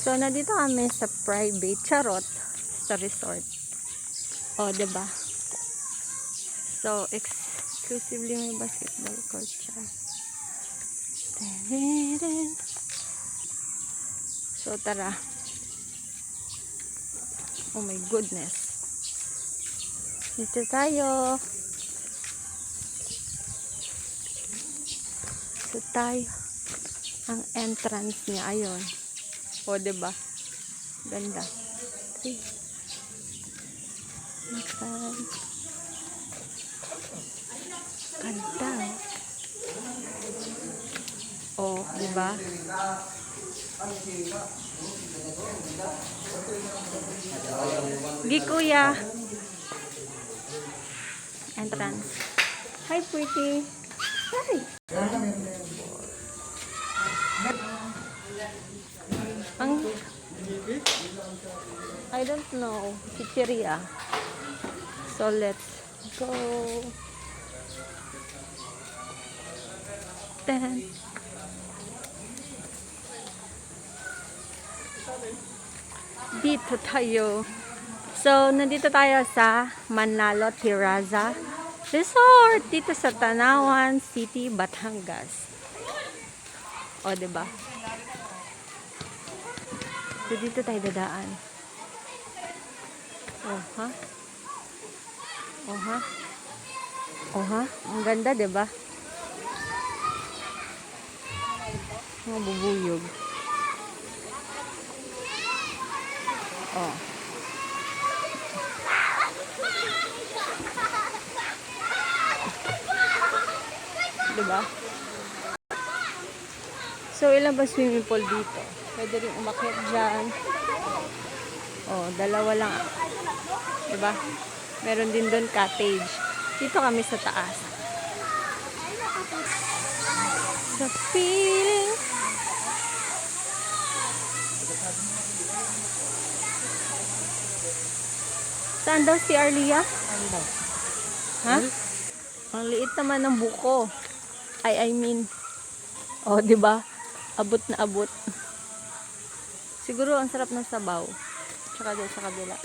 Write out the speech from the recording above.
So, nandito kami sa private charot sa resort. O, diba? So, exclusively may basketball court siya. So, tara. Oh my goodness. Dito tayo. So, tayo. Ang entrance niya, ayun. O, diba? Ganda. Okay. Ganda. O, diba? Di kuya. Entrance. Hi, pretty. Hi. I don't know. Pizzeria. So, let's go. Then, dito tayo. So, nandito tayo sa Manalo Terraza Resort. Dito sa Tanawan City, Batangas. O, diba? So, dito tayo dadaan. Oh, ha? Oh, ha? Oh, ha? Ang ganda, diba? Mga bubuyog. Oh. Diba? So, ilan ba swimming pool dito? Pwede rin umakyat dyan. Oh, dalawa lang. Diba? Meron din doon cottage. Dito kami sa taas. Sa feeling. Saan daw si Arlia? Ha? Ang liit naman ng buko. I mean, oh, diba? Abot na abot. Siguro ang sarap ng sabaw. Tsaka doon sa kabila.